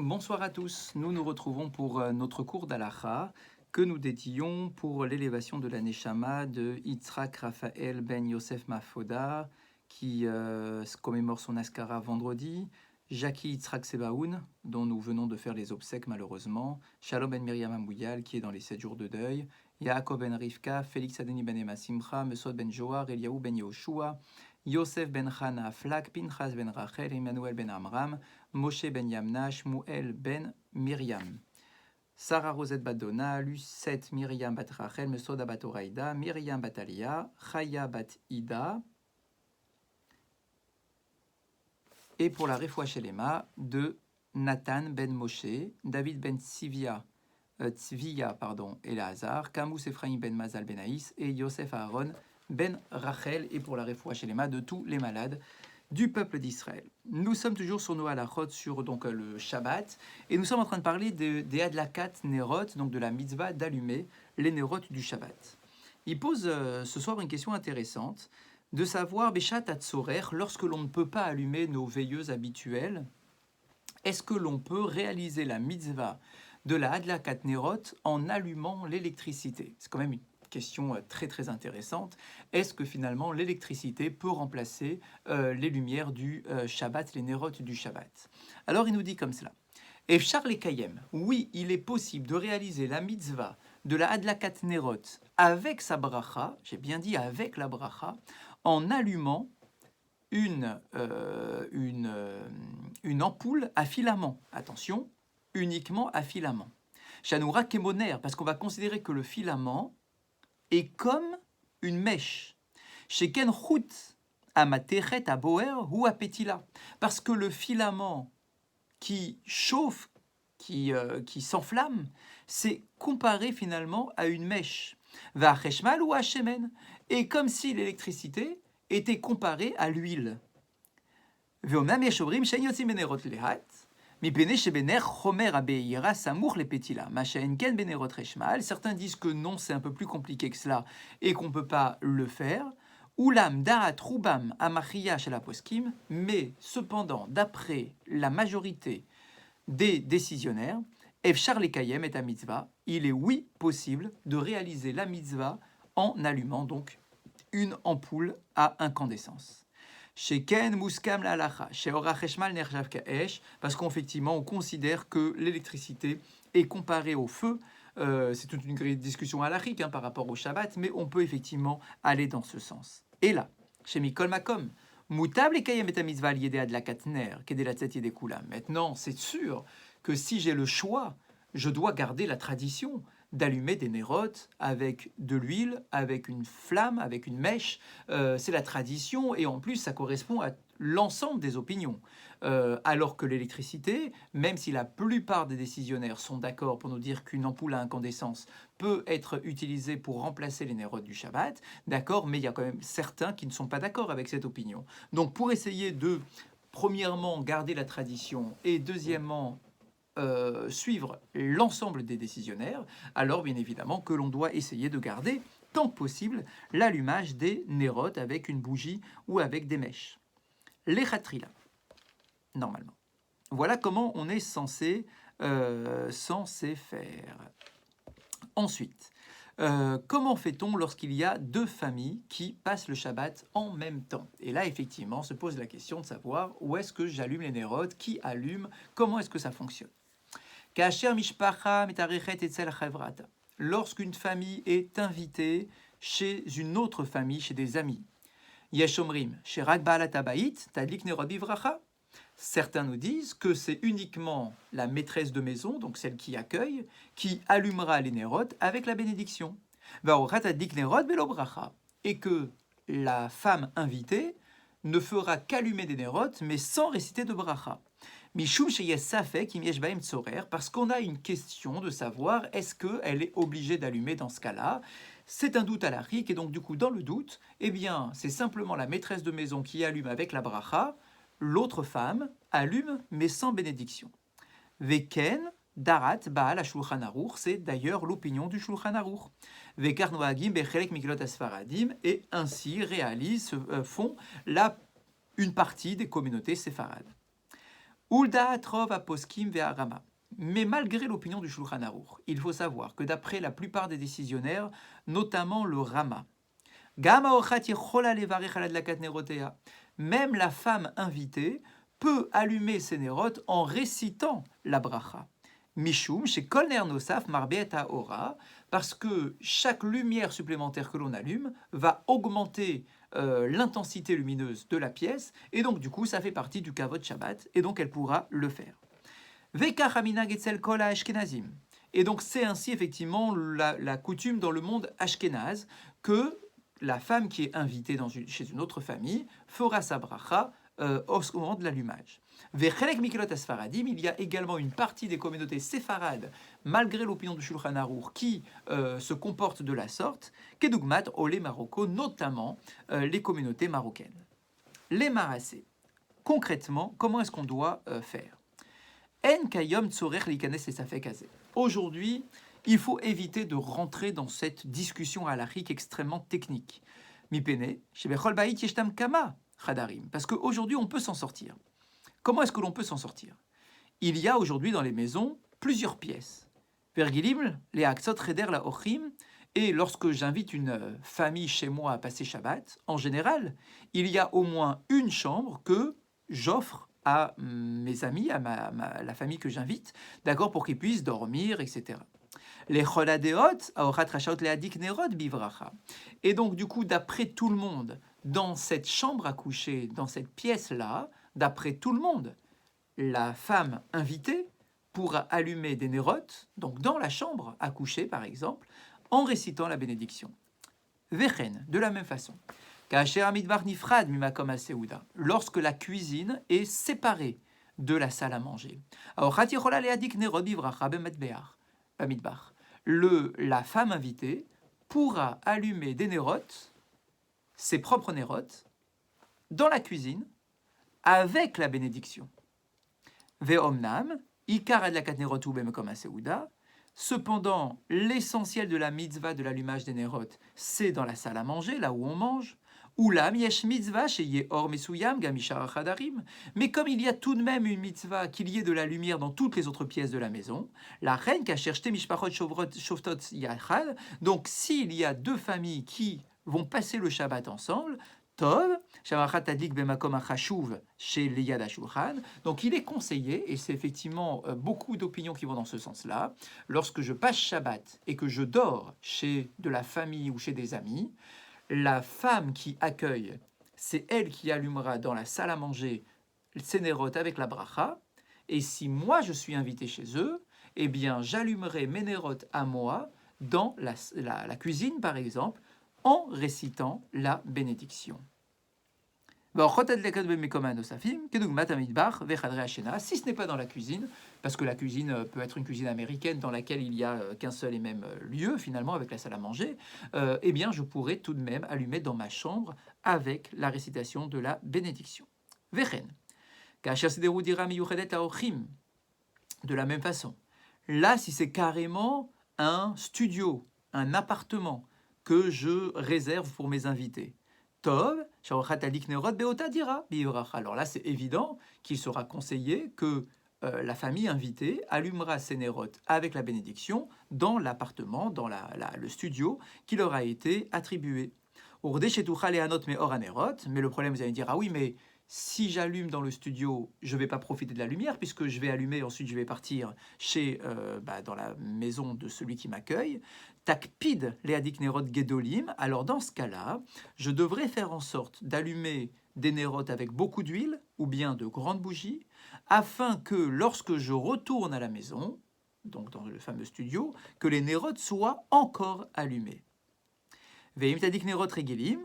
Bonsoir à tous. Nous nous retrouvons pour notre cours d'Alacha que nous dédions pour l'élévation de la Neshama de Yitzhak Raphaël ben Yosef Mafoda qui commémore son Askara vendredi, Jackie Yitzhak Sebaoun dont nous venons de faire les obsèques malheureusement, Shalom ben Miriam Amouyal qui est dans les 7 jours de deuil, Yaakov ben Rivka, Félix Adeni ben Emma Simcha, Mesod ben Joar, Eliaou ben Yehoshua, Yosef ben Chana Flak, Pinchas ben Rachel, Emmanuel ben Amram, Moshe ben Yamna, Shmuel ben Miriam. Sarah Rosette bat Donna, Lucette Myriam bat Rachel, Mesoda bat Oraïda, Myriam bat Alia, Chaya bat Ida. Et pour la Refoua Shelema de Nathan ben Moshe, David ben Tzvia, et Lazare, Camus Ephraim ben Mazal ben Aïs et Yosef Aaron ben Rachel. Et pour la Refoua Shelema de tous les malades du peuple d'Israël. Nous sommes toujours sur nos halachot, sur donc le Shabbat, et nous sommes en train de parler des Adlakat Nerot, donc de la mitzvah d'allumer les Nerot du Shabbat. Il pose ce soir une question intéressante, de savoir, Beshat Hatzorer, lorsque l'on ne peut pas allumer nos veilleuses habituelles, est-ce que l'on peut réaliser la mitzvah de la Adlakat Nerot en allumant l'électricité? C'est quand même une question très très intéressante. Est-ce que finalement l'électricité peut remplacer les lumières du Shabbat, les nérotes du Shabbat? Alors il nous dit comme cela. Efchar le Kayem, oui, il est possible de réaliser la mitzvah de la Adlakat Nerot avec sa bracha, j'ai bien dit avec la bracha, en allumant une ampoule à filament. Attention, uniquement à filament. Shanoura Kemoner, parce qu'on va considérer que le filament est comme une mèche. Chez Ken Chut, à Materet, à Boer ou à Petila. Parce que le filament qui chauffe, qui s'enflamme, c'est comparé finalement à une mèche. Va Cheshmal ou à Shemen. Et comme si l'électricité était comparée à l'huile. Veomam Yeshobrim, Shen Yotzim Benerot Lehat. Certains disent que non, c'est un peu plus compliqué que cela et qu'on ne peut pas le faire. Oulam da'at rubam amachia chez la poskim, mais cependant, d'après la majorité des décisionnaires, efchar lekayem et à mitzvah, il est oui possible de réaliser la mitzvah en allumant donc une ampoule à incandescence. Sheken muskam la halacha, sheora cheshmal nerjav kaesh, parce qu'effectivement on considère que l'électricité est comparée au feu. C'est toute une discussion halachique par rapport au Shabbat, mais on peut effectivement aller dans ce sens. Et là, chez Mikol Makom, mutab le kayem et mitzvah liédé ad la katner, kedé la tzet yedé kulam. Maintenant, c'est sûr que si j'ai le choix, je dois garder la tradition d'allumer des nérotes avec de l'huile, avec une flamme, avec une mèche. C'est la tradition et en plus ça correspond à l'ensemble des opinions. Alors que l'électricité, même si la plupart des décisionnaires sont d'accord pour nous dire qu'une ampoule à incandescence peut être utilisée pour remplacer les nérotes du Shabbat, d'accord, mais il y a quand même certains qui ne sont pas d'accord avec cette opinion. Donc pour essayer de, premièrement, garder la tradition et deuxièmement, suivre l'ensemble des décisionnaires, alors bien évidemment que l'on doit essayer de garder, tant que possible, l'allumage des nérotes avec une bougie ou avec des mèches. Les khatrila, normalement. Voilà comment on est censé faire. Ensuite, comment fait-on lorsqu'il y a deux familles qui passent le Shabbat en même temps? Et là, effectivement, se pose la question de savoir où est-ce que j'allume les nérotes, qui allume, comment est-ce que ça fonctionne? Lorsqu'une famille est invitée chez une autre famille, chez des amis. Yeshomrim, Sherak Baalat Habayit, Tadlik Nerot Bivracha. Certains nous disent que c'est uniquement la maîtresse de maison, donc celle qui accueille, qui allumera les nérotes avec la bénédiction. Et que la femme invitée ne fera qu'allumer des nérotes, mais sans réciter de bracha. Mishum sheyes safek im yesh bahem tzorer, parce qu'on a une question de savoir est-ce qu'elle est obligée d'allumer dans ce cas-là. C'est un doute halachique et donc du coup dans le doute, eh bien c'est simplement la maîtresse de maison qui allume avec la bracha, l'autre femme allume mais sans bénédiction. Veken darat baal shulchan aruch, c'est d'ailleurs l'opinion du shulchan aruch. Vekar noagim bechelek miklot asfaradim, et ainsi font une partie des communautés séfarades. Ulda trov aposkim ve'arama. Mais malgré l'opinion du Shulchan Aruch, il faut savoir que d'après la plupart des décisionnaires, notamment le Rama, même la femme invitée peut allumer ses nérotes en récitant la bracha. Mishum, chez Kol Ner Nosaf, Marbet Haora, parce que chaque lumière supplémentaire que l'on allume va augmenter l'intensité lumineuse de la pièce, et donc du coup ça fait partie du Kavod Shabbat, et donc elle pourra le faire. Vekach haminag etzel kol haashkenazim. Et donc c'est ainsi effectivement la coutume dans le monde ashkénaze que la femme qui est invitée chez une autre famille fera sa bracha au moment de l'allumage. Vechelek mikelot asfaradim, il y a également une partie des communautés séfarades, malgré l'opinion du Shulchan Aruch, qui se comportent de la sorte, kedugmat olé Marocco, notamment les communautés marocaines. Les marassés. Concrètement, comment est-ce qu'on doit faire? En kayom tsorech likanes et safek hazeh. Aujourd'hui, il faut éviter de rentrer dans cette discussion halachique extrêmement technique. Mipene, shebechol bait yeshtam kama chadarim. Parce qu'aujourd'hui, on peut s'en sortir. Comment est-ce que l'on peut s'en sortir? Il y a aujourd'hui dans les maisons plusieurs pièces. Vergilim, les aksot cheder la ochim. Et lorsque j'invite une famille chez moi à passer Shabbat, en général, il y a au moins une chambre que j'offre à mes amis, à la famille que j'invite, d'accord, pour qu'ils puissent dormir, etc. Les choladeot, aochat rachaot leadik nerod bivracha. Et donc, du coup, d'après tout le monde, dans cette chambre à coucher, dans cette pièce-là, d'après tout le monde, la femme invitée pourra allumer des nérotes, donc dans la chambre à coucher, par exemple, en récitant la bénédiction. Vechen, de la même façon. Lorsque la cuisine est séparée de la salle à manger. La femme invitée pourra allumer des nérotes, ses propres nérotes, dans la cuisine, avec la bénédiction. Ve'omnam, ikar adlakat nerotu bemekom haseuda. Cependant, l'essentiel de la mitzvah de l'allumage des nérotes, c'est dans la salle à manger, là où on mange. Ulam yesh mitzvah sheyeh or mesuyam gamishar chadarim. Mais comme il y a tout de même une mitzvah qu'il y ait de la lumière dans toutes les autres pièces de la maison, la reine kasher shte mishpachot shoftot yachad. Donc, s'il y a deux familles qui vont passer le Shabbat ensemble, Tov, donc il est conseillé, et c'est effectivement beaucoup d'opinions qui vont dans ce sens-là, lorsque je passe Shabbat et que je dors chez de la famille ou chez des amis, la femme qui accueille, c'est elle qui allumera dans la salle à manger ses nérotes avec la bracha, et si moi je suis invité chez eux, eh bien j'allumerai mes nérotes à moi dans la cuisine par exemple, en récitant la bénédiction. Si ce n'est pas dans la cuisine, parce que la cuisine peut être une cuisine américaine dans laquelle il n'y a qu'un seul et même lieu, finalement, avec la salle à manger, eh bien, je pourrais tout de même allumer dans ma chambre avec la récitation de la bénédiction. Vechen. De la même façon. Là, si c'est carrément un studio, un appartement que je réserve pour mes invités, Tov, alors là, c'est évident qu'il sera conseillé que la famille invitée allumera ses nérotes avec la bénédiction dans l'appartement, dans le studio qui leur a été attribué. Mais le problème, vous allez me dire, ah oui, mais si j'allume dans le studio, je ne vais pas profiter de la lumière puisque je vais allumer, ensuite je vais partir dans la maison de celui qui m'accueille. Takpid leadik nerot gedolim. Alors dans ce cas-là, je devrais faire en sorte d'allumer des nérotes avec beaucoup d'huile ou bien de grandes bougies, afin que lorsque je retourne à la maison, donc dans le fameux studio, que les nérotes soient encore allumés. Veim tadik nerot regelim.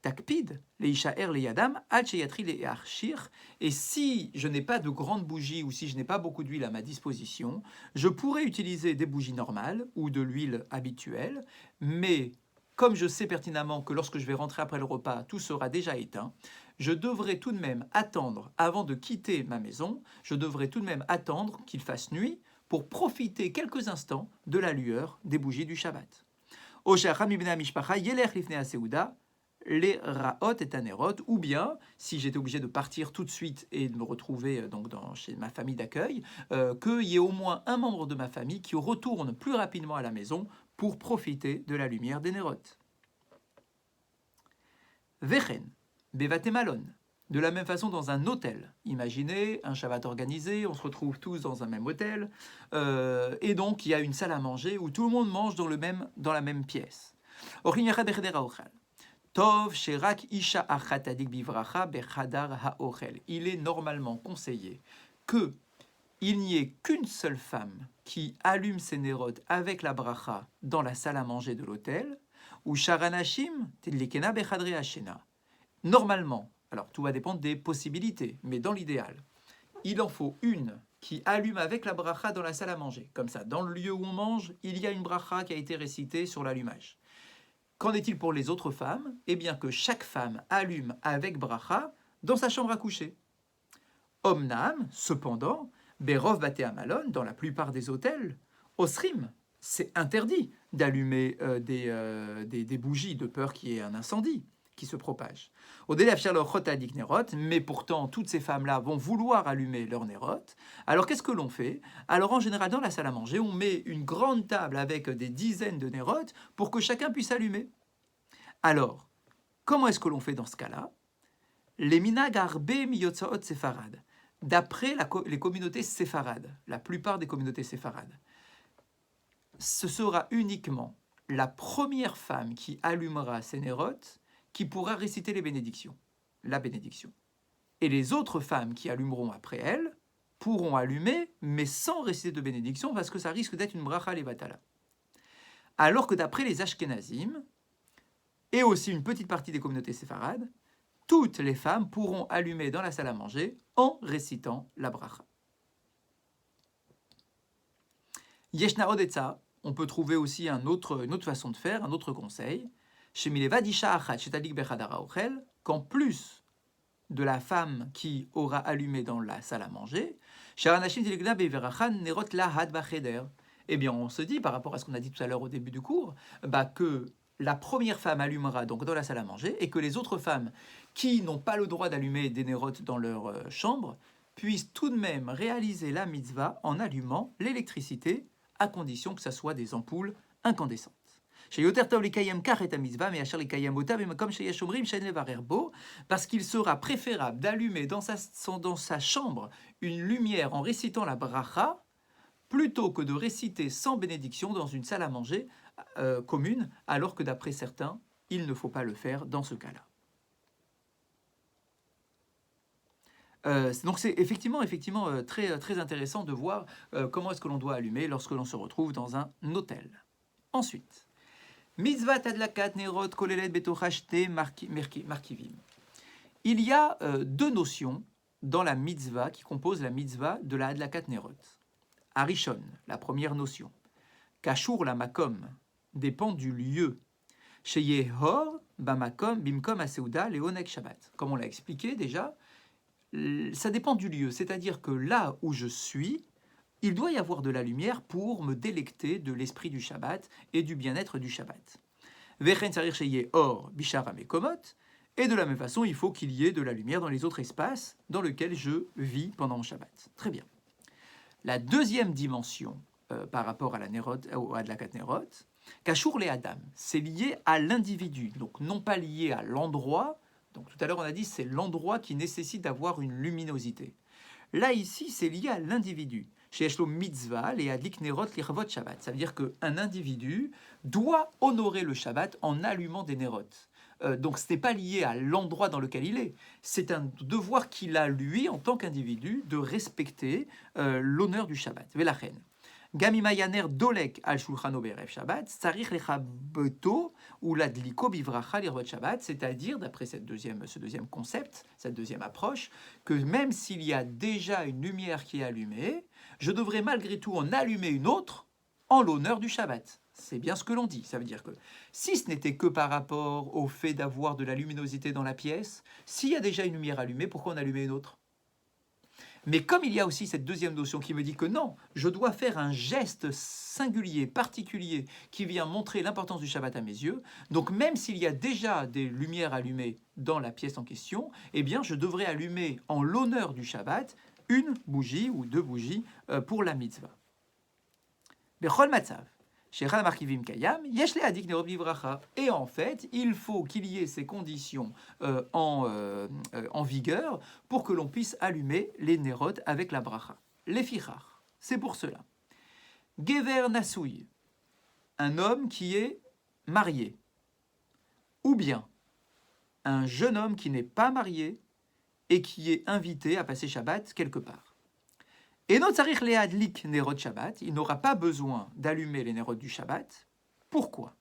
Takpid, leishaer leyadam, ad sheyatri learshir. Et si je n'ai pas de grandes bougies ou si je n'ai pas beaucoup d'huile à ma disposition, je pourrais utiliser des bougies normales ou de l'huile habituelle, mais comme je sais pertinemment que lorsque je vais rentrer après le repas, tout sera déjà éteint, je devrais tout de même attendre, avant de quitter ma maison, je devrais tout de même attendre qu'il fasse nuit pour profiter quelques instants de la lueur des bougies du Shabbat. les Raot et Tanerot, ou bien, si j'étais obligé de partir tout de suite et de me retrouver chez ma famille d'accueil, qu'il y ait au moins un membre de ma famille qui retourne plus rapidement à la maison pour profiter de la lumière des Nerot. Vechen, Bevate Malon. De la même façon, dans un hôtel. Imaginez un Shabbat organisé, on se retrouve tous dans un même hôtel, et donc il y a une salle à manger où tout le monde mange dans la même pièce. Tov sherak isha achat adik bivracha bechadar haochel. Il est normalement conseillé que il n'y ait qu'une seule femme qui allume ses nérotes avec la bracha dans la salle à manger de l'hôtel, ou sharanashim tedlikena bechadre hashena. Normalement, alors tout va dépendre des possibilités, mais dans l'idéal, il en faut une qui allume avec la bracha dans la salle à manger. Comme ça, dans le lieu où on mange, il y a une bracha qui a été récitée sur l'allumage. Qu'en est-il pour les autres femmes? Eh bien que chaque femme allume avec bracha dans sa chambre à coucher. Omnam, cependant, Berov Bate Amalon, dans la plupart des hôtels, Osrim, c'est interdit d'allumer des bougies de peur qu'il y ait un incendie qui se propage. Mais pourtant, toutes ces femmes-là vont vouloir allumer leur nérot. Alors, qu'est-ce que l'on fait? Alors, en général, dans la salle à manger, on met une grande table avec des dizaines de nérotes pour que chacun puisse allumer. Alors, comment est-ce que l'on fait dans ce cas-là? Les minag arbe miyotzaot séfarad. D'après les communautés séfarades, la plupart des communautés séfarades, ce sera uniquement la première femme qui allumera ses nérotes qui pourra réciter les bénédictions, la bénédiction. Et les autres femmes qui allumeront après elle pourront allumer, mais sans réciter de bénédiction, parce que ça risque d'être une bracha levatala. Alors que d'après les Ashkenazim, et aussi une petite partie des communautés séfarades, toutes les femmes pourront allumer dans la salle à manger en récitant la bracha. Yeshna odetza, on peut trouver aussi une autre façon de faire, un autre conseil. Qu'en plus de la femme qui aura allumé dans la salle à manger, eh bien on se dit, par rapport à ce qu'on a dit tout à l'heure au début du cours, que la première femme allumera donc dans la salle à manger et que les autres femmes qui n'ont pas le droit d'allumer des nérotes dans leur chambre puissent tout de même réaliser la mitzvah en allumant l'électricité à condition que ce soit des ampoules incandescentes. Parce qu'il sera préférable d'allumer dans sa chambre une lumière en récitant la bracha plutôt que de réciter sans bénédiction dans une salle à manger commune, alors que d'après certains, il ne faut pas le faire dans ce cas-là. Donc c'est effectivement très, très intéressant de voir comment est-ce que l'on doit allumer lorsque l'on se retrouve dans un hôtel. Ensuite, Mitzvah Tadlakat Nerot Kolelet Betochashte Markivim. Il y a deux notions dans la mitzvah qui composent la mitzvah de la Adlakat Nerot. Arishon, la première notion. Kashur la makom dépend du lieu. Sheyehor bamakom bimkom aseuda leonek Shabbat. Comme on l'a expliqué déjà, ça dépend du lieu, c'est-à-dire que là où je suis, il doit y avoir de la lumière pour me délecter de l'esprit du Shabbat et du bien-être du Shabbat. Vechen sarir sheyehor bishara mekomot. Et de la même façon, il faut qu'il y ait de la lumière dans les autres espaces dans lesquels je vis pendant mon Shabbat. Très bien. La deuxième dimension par rapport à la Nerot, ou à Adlakat Nerot, Kashur le Adam, c'est lié à l'individu, donc non pas lié à l'endroit. Donc tout à l'heure on a dit c'est l'endroit qui nécessite d'avoir une luminosité. Là ici c'est lié à l'individu. Chez Eshlo Mitzvah, les Adlik Nerot, l'Irvot Shabbat. Ça veut dire qu'un individu doit honorer le Shabbat en allumant des Nerot. Donc ce n'est pas lié à l'endroit dans lequel il est. C'est un devoir qu'il a, lui, en tant qu'individu, de respecter l'honneur du Shabbat. Velachen. Gamimayaner dolek al shulchano berev Shabbat, sarich lechabeto ou ladliko bivracha l'irvot Shabbat, c'est-à-dire, d'après ce deuxième concept, cette deuxième approche, que même s'il y a déjà une lumière qui est allumée, je devrais malgré tout en allumer une autre en l'honneur du Shabbat. C'est bien ce que l'on dit. Ça veut dire que si ce n'était que par rapport au fait d'avoir de la luminosité dans la pièce, s'il y a déjà une lumière allumée, pourquoi en allumer une autre? Mais comme il y a aussi cette deuxième notion qui me dit que non, je dois faire un geste singulier, particulier, qui vient montrer l'importance du Shabbat à mes yeux, donc même s'il y a déjà des lumières allumées dans la pièce en question, eh bien je devrais allumer en l'honneur du Shabbat une bougie ou deux bougies pour la mitzvah. Bechol matzav. Et en fait, il faut qu'il y ait ces conditions en vigueur pour que l'on puisse allumer les nerot avec la bracha. Les fichar, c'est pour cela. Gever nasouy, un homme qui est marié, ou bien un jeune homme qui n'est pas marié et qui est invité à passer Shabbat quelque part. Et non tzarich leadlik nerot Shabbat, il n'aura pas besoin d'allumer les nerot du Shabbat. Pourquoi?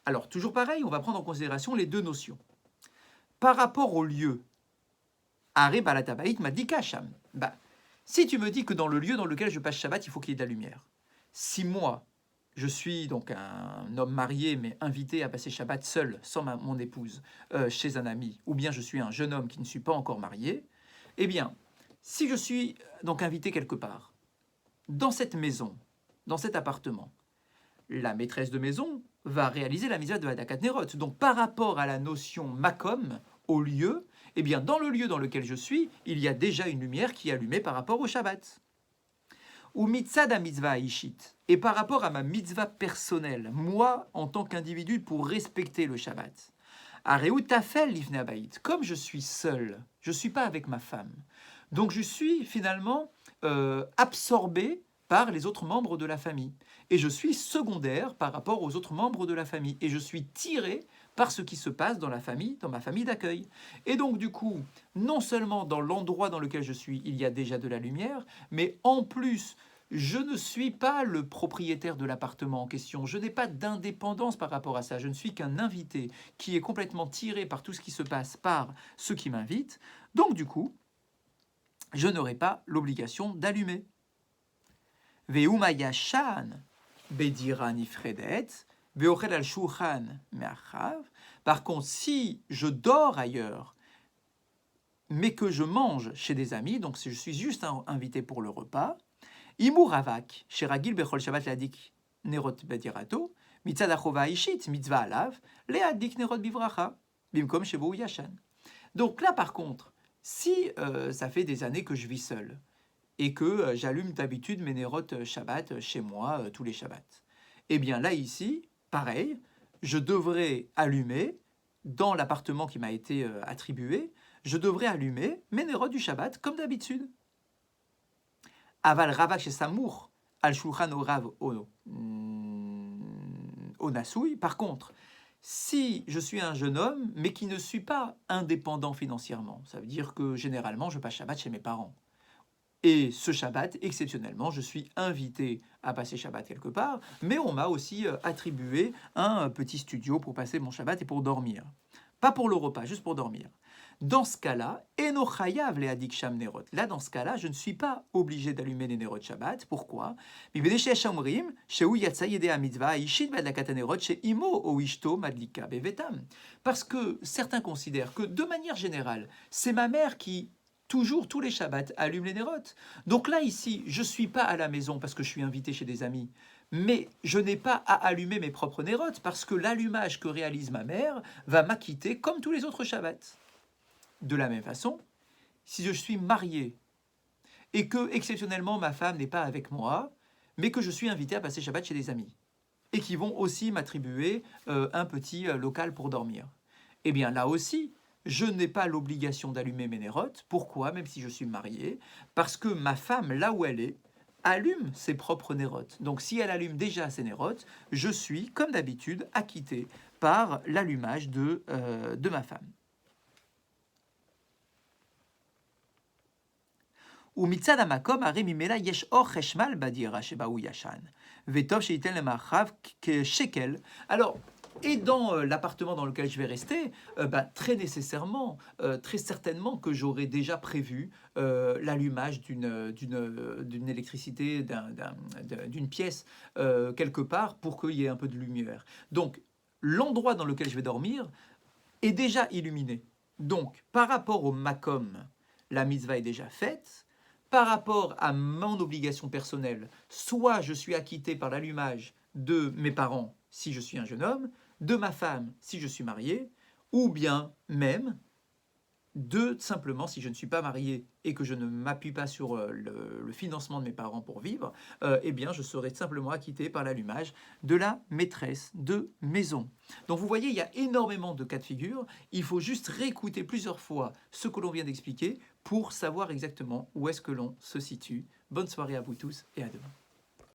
Alors, toujours pareil, on va prendre en considération les deux notions. Par rapport au lieu, Are balatabaït m'a dit kacham. Si tu me dis que dans le lieu dans lequel je passe Shabbat, il faut qu'il y ait de la lumière. Si moi, je suis donc un homme marié, mais invité à passer Shabbat seul, sans mon épouse, chez un ami, ou bien je suis un jeune homme qui ne suis pas encore marié, eh bien, si je suis donc invité quelque part, dans cette maison, dans cet appartement, la maîtresse de maison va réaliser la mitzvah de Hadakat Nerot. Donc par rapport à la notion makom, au lieu, eh bien dans le lieu dans lequel je suis, il y a déjà une lumière qui est allumée par rapport au Shabbat. Ou mitzad mitzvah ishit, et par rapport à ma mitzvah personnelle, moi en tant qu'individu pour respecter le Shabbat. Areu tafel lifnei habayit, comme je suis seul, je ne suis pas avec ma femme. Donc je suis finalement absorbé par les autres membres de la famille. Et je suis secondaire par rapport aux autres membres de la famille. Et je suis tiré par ce qui se passe dans la famille, dans ma famille d'accueil. Et donc du coup, non seulement dans l'endroit dans lequel je suis, il y a déjà de la lumière, mais en plus, je ne suis pas le propriétaire de l'appartement en question. Je n'ai pas d'indépendance par rapport à ça. Je ne suis qu'un invité qui est complètement tiré par tout ce qui se passe par ceux qui m'invitent. Donc du coup, je n'aurai pas l'obligation d'allumer. Ve'uma yashan bedira nifredet ve'ochel al shulchan me'achav. Par contre, si je dors ailleurs, mais que je mange chez des amis, donc si je suis juste invité pour le repas, imur ravak sheragil bechol shabbat leadik nerot bedirato mitzad achova ishit mitzvah alav leadik nerot bivracha bimkom shebo yashan. Donc là, par contre, si ça fait des années que je vis seul et que j'allume d'habitude mes Nerot Shabbat chez moi tous les Shabbats, eh bien là, ici, pareil, je devrais allumer, dans l'appartement qui m'a été attribué, je devrais allumer mes Nerot du Shabbat comme d'habitude. Aval ravak chez Samour, al shulchan orav o nasouy. Par contre, si je suis un jeune homme, mais qui ne suis pas indépendant financièrement, ça veut dire que généralement, je passe Shabbat chez mes parents. Et ce Shabbat, exceptionnellement, je suis invité à passer Shabbat quelque part, mais on m'a aussi attribué un petit studio pour passer mon Shabbat et pour dormir. Pas pour le repas, juste pour dormir. Dans ce cas-là, eno chayav lehadik sham nerot. Là, dans ce cas-là, je ne suis pas obligé d'allumer les nerot Shabbat. Pourquoi? Parce que certains considèrent que, de manière générale, c'est ma mère qui, toujours, tous les Shabbats, allume les nerot. Donc là, ici, je ne suis pas à la maison parce que je suis invité chez des amis. Mais je n'ai pas à allumer mes propres nérotes parce que l'allumage que réalise ma mère va m'acquitter comme tous les autres Shabbats. De la même façon, si je suis marié et que, exceptionnellement, ma femme n'est pas avec moi, mais que je suis invité à passer Shabbat chez des amis, et qui vont aussi m'attribuer un petit local pour dormir, eh bien là aussi, je n'ai pas l'obligation d'allumer mes nérotes. Pourquoi? Même si je suis marié, parce que ma femme, là où elle est, allume ses propres nérotes. Donc si elle allume déjà ses nérotes, je suis, comme d'habitude, acquitté par l'allumage de ma femme. ומצד המקום הרי ממילא יש אור חשמל בדירה שבה הוא ישן, וטוב שייתן למרחב כשקל. Alors, et dans l'appartement dans lequel je vais rester, très nécessairement, très certainement que j'aurai déjà prévu l'allumage d'une électricité, d'une pièce quelque part pour qu'il y ait un peu de lumière. Donc, l'endroit dans lequel je vais dormir est déjà illuminé. Donc, par rapport au makom, la mitzvah est déjà faite. par rapport à mon obligation personnelle, soit je suis acquitté par l'allumage de mes parents si je suis un jeune homme, de ma femme si je suis marié, ou bien même de simplement, si je ne suis pas marié et que je ne m'appuie pas sur le financement de mes parents pour vivre, eh bien je serai simplement acquitté par l'allumage de la maîtresse de maison. Donc vous voyez, il y a énormément de cas de figure. Il faut juste réécouter plusieurs fois ce que l'on vient d'expliquer pour savoir exactement où est-ce que l'on se situe. Bonne soirée à vous tous et à demain.